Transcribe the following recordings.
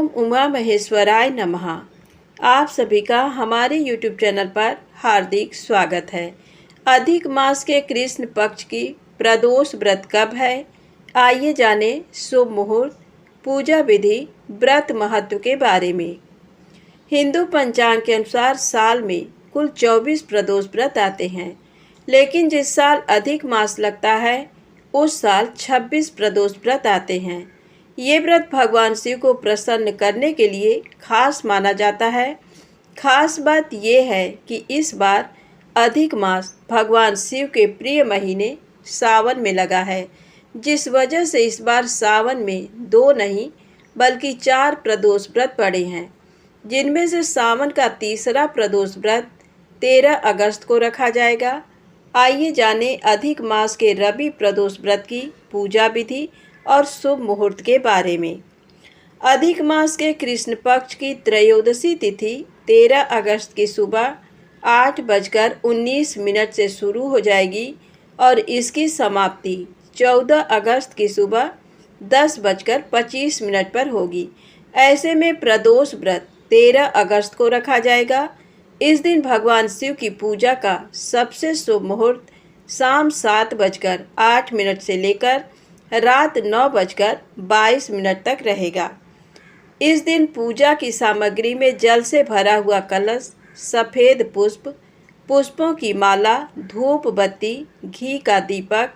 उमा महेश्वराय नमः। आप सभी का हमारे YouTube चैनल पर हार्दिक स्वागत है। अधिक मास के कृष्ण पक्ष की प्रदोष व्रत कब है, आइए जाने शुभ मुहूर्त, पूजा विधि, व्रत महत्व के बारे में। हिंदू पंचांग के अनुसार साल में कुल 24 प्रदोष व्रत आते हैं, लेकिन जिस साल अधिक मास लगता है उस साल 26 प्रदोष व्रत आते हैं। ये व्रत भगवान शिव को प्रसन्न करने के लिए खास माना जाता है। खास बात यह है कि इस बार अधिक मास भगवान शिव के प्रिय महीने सावन में लगा है, जिस वजह से इस बार सावन में 2 नहीं बल्कि 4 प्रदोष व्रत पड़े हैं, जिनमें से सावन का तीसरा प्रदोष व्रत 13 अगस्त को रखा जाएगा। आइए जाने अधिक मास के रवि प्रदोष व्रत की पूजा विधि और शुभ मुहूर्त के बारे में। अधिक मास के कृष्ण पक्ष की त्रयोदशी तिथि 13 अगस्त की सुबह 8:19 से शुरू हो जाएगी और इसकी समाप्ति 14 अगस्त की सुबह 10:25 पर होगी। ऐसे में प्रदोष व्रत 13 अगस्त को रखा जाएगा। इस दिन भगवान शिव की पूजा का सबसे शुभ मुहूर्त शाम 7:08 से लेकर रात 9:22 तक रहेगा। इस दिन पूजा की सामग्री में जल से भरा हुआ कलश, सफ़ेद पुष्प, पुष्पों की माला, धूप बत्ती, घी का दीपक,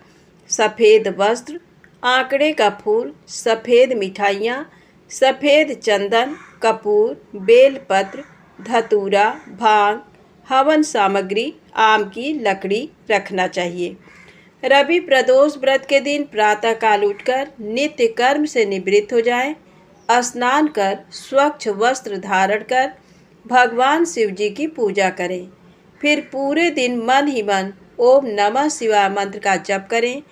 सफ़ेद वस्त्र, आंकड़े का फूल, सफ़ेद मिठाइयाँ, सफ़ेद चंदन, कपूर, बेलपत्र, धतूरा, भांग, हवन सामग्री, आम की लकड़ी रखना चाहिए। रवि प्रदोष व्रत के दिन प्रातःकाल उठकर नित्य कर्म से निवृत्त हो जाएं, स्नान कर स्वच्छ वस्त्र धारण कर भगवान शिव जी की पूजा करें। फिर पूरे दिन मन ही मन ओम नमः शिवाय मंत्र का जप करें।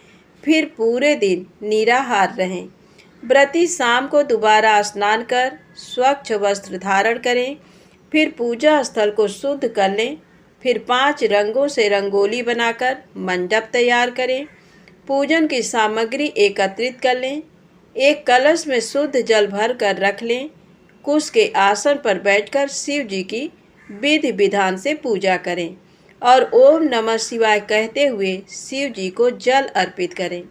फिर पूरे दिन निराहार रहें। व्रती शाम को दोबारा स्नान कर स्वच्छ वस्त्र धारण करें। फिर पूजा स्थल को शुद्ध कर लें। फिर 5 रंगों से रंगोली बनाकर मंडप तैयार करें। पूजन की सामग्री एकत्रित कर लें। एक कलश में शुद्ध जल भर कर रख लें। कुश के आसन पर बैठकर शिव जी की विधि विधान से पूजा करें और ओम नमः शिवाय कहते हुए शिव जी को जल अर्पित करें।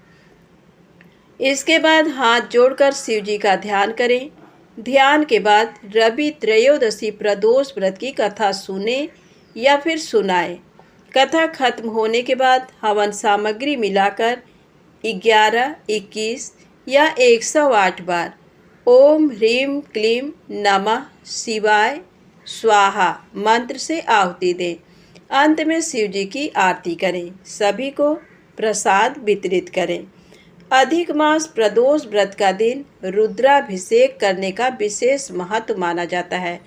इसके बाद हाथ जोड़कर शिव जी का ध्यान करें। ध्यान के बाद रवि त्रयोदशी प्रदोष व्रत की कथा सुने या फिर सुनाए। कथा खत्म होने के बाद हवन सामग्री मिलाकर 11, 21 या 108 बार ओम ह्रीम क्लीम नमः शिवाय स्वाहा मंत्र से आहुति दें। अंत में शिव जी की आरती करें। सभी को प्रसाद वितरित करें। अधिक मास प्रदोष व्रत का दिन रुद्राभिषेक करने का विशेष महत्व माना जाता है,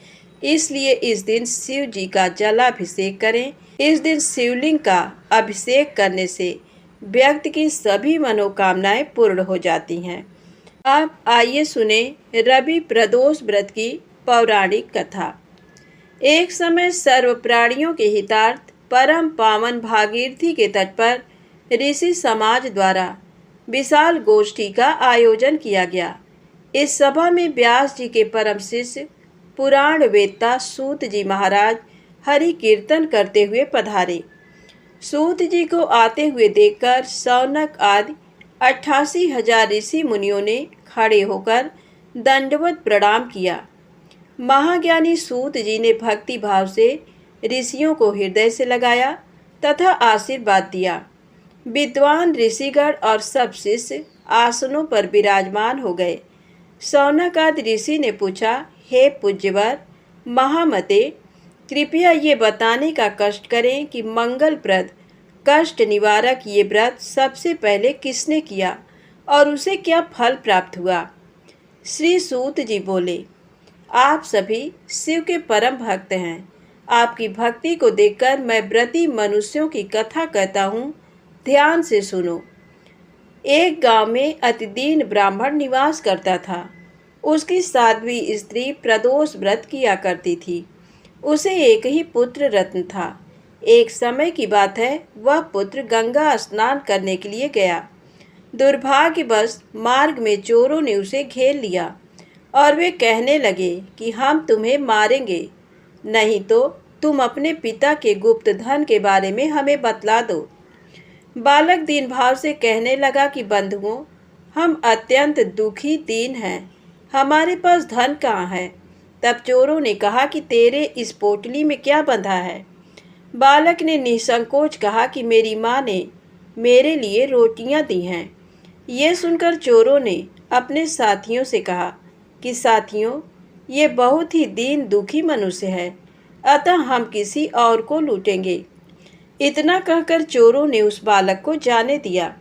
इसलिए इस दिन शिव जी का जलाभिषेक करें। इस दिन शिवलिंग का अभिषेक करने से व्यक्ति की सभी मनोकामनाएं पूर्ण हो जाती हैं। अब आइए सुने रवि प्रदोष व्रत की पौराणिक कथा। एक समय सर्व प्राणियों के हितार्थ परम पावन भागीरथी के तट पर ऋषि समाज द्वारा विशाल गोष्ठी का आयोजन किया गया। इस सभा में व्यास जी के परम शिष्य पुराण वेत्ता सूत जी महाराज हरि कीर्तन करते हुए पधारे। सूत जी को आते हुए देखकर शौनक आदि 88,000 ऋषि मुनियों ने खड़े होकर दंडवत प्रणाम किया। महाज्ञानी सूत जी ने भक्ति भाव से ऋषियों को हृदय से लगाया तथा आशीर्वाद दिया। विद्वान ऋषिगण और सब शिष्य आसनों पर विराजमान हो गए। शौनक आदि ऋषि ने पूछा, हे पूज्यवर महामते, कृपया ये बताने का कष्ट करें कि मंगलप्रद कष्ट निवारक ये व्रत सबसे पहले किसने किया और उसे क्या फल प्राप्त हुआ। श्री सूत जी बोले, आप सभी शिव के परम भक्त हैं। आपकी भक्ति को देखकर मैं व्रती मनुष्यों की कथा कहता हूँ, ध्यान से सुनो। एक गांव में अतिदीन ब्राह्मण निवास करता था। उसकी साध्वी स्त्री प्रदोष व्रत किया करती थी। उसे एक ही पुत्र रत्न था। एक समय की बात है, वह पुत्र गंगा स्नान करने के लिए गया। दुर्भाग्यवश मार्ग में चोरों ने उसे घेर लिया। और वे कहने लगे कि हम तुम्हें मारेंगे, नहीं तो तुम अपने पिता के गुप्त धन के बारे में हमें बतला दो। बालक दीन भाव से कहने लगा कि बंधुओं, हम अत्यंत दुखी दीन हैं, हमारे पास धन कहाँ है। तब चोरों ने कहा कि तेरे इस पोटली में क्या बंधा है। बालक ने निसंकोच कहा कि मेरी माँ ने मेरे लिए रोटियां दी हैं। ये सुनकर चोरों ने अपने साथियों से कहा कि साथियों, ये बहुत ही दीन दुखी मनुष्य है, अतः हम किसी और को लूटेंगे। इतना कहकर चोरों ने उस बालक को जाने दिया।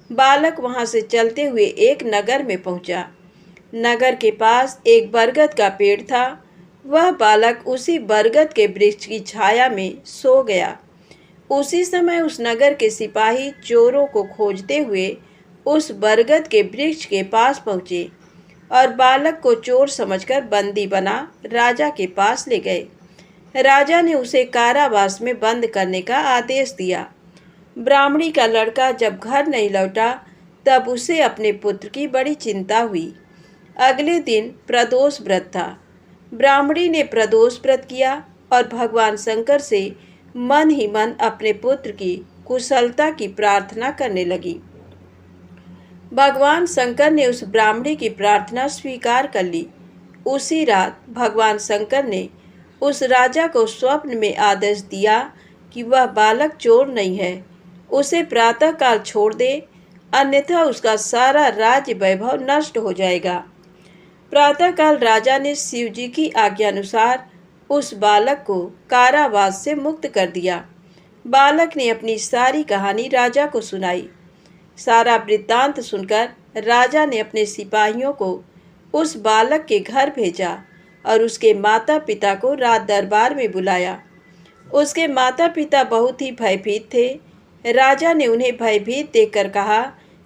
बालक वहां से चलते हुए एक नगर में पहुंचा। नगर के पास एक बरगद का पेड़ था। वह बालक उसी बरगद के वृक्ष की छाया में सो गया। उसी समय उस नगर के सिपाही चोरों को खोजते हुए उस बरगद के वृक्ष के पास पहुंचे और बालक को चोर समझकर बंदी बना राजा के पास ले गए। राजा ने उसे कारावास में बंद करने का आदेश दिया। ब्राह्मणी का लड़का जब घर नहीं लौटा तब उसे अपने पुत्र की बड़ी चिंता हुई। अगले दिन प्रदोष व्रत था। ब्राह्मणी ने प्रदोष व्रत किया और भगवान शंकर से मन ही मन अपने पुत्र की कुशलता की प्रार्थना करने लगी। भगवान शंकर ने उस ब्राह्मणी की प्रार्थना स्वीकार कर ली। उसी रात भगवान शंकर ने उस राजा को स्वप्न में आदेश दिया कि वह बालक चोर नहीं है, उसे प्रातःकाल छोड़ दे, अन्यथा उसका सारा राज्य वैभव नष्ट हो जाएगा। प्रातःकाल राजा ने शिव जी की आज्ञानुसार उस बालक को कारावास से मुक्त कर दिया। बालक ने अपनी सारी कहानी राजा को सुनाई। सारा वृत्तांत सुनकर राजा ने अपने सिपाहियों को उस बालक के घर भेजा और उसके माता पिता को राज दरबार में बुलाया। उसके माता पिता बहुत ही भयभीत थे। राजा ने उन्हें भयभीत देखकर कहा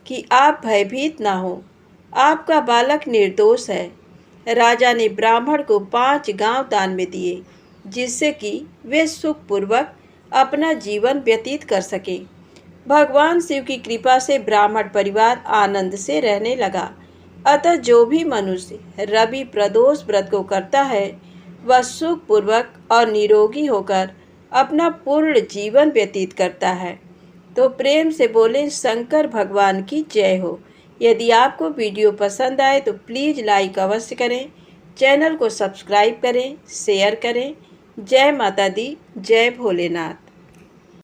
कि आप भयभीत ना हो, आपका बालक निर्दोष है। राजा ने ब्राह्मण को 5 गांव दान में दिए, जिससे कि वे सुखपूर्वक अपना जीवन व्यतीत कर सकें। भगवान शिव की कृपा से ब्राह्मण परिवार आनंद से रहने लगा। अतः जो भी मनुष्य रवि प्रदोष व्रत को करता है, वह सुखपूर्वक और निरोगी होकर अपना पूर्ण जीवन व्यतीत करता है। तो प्रेम से बोले शंकर भगवान की जय हो। यदि आपको वीडियो पसंद आए तो प्लीज़ लाइक अवश्य करें, चैनल को सब्सक्राइब करें, शेयर करें। जय माता दी, जय भोलेनाथ।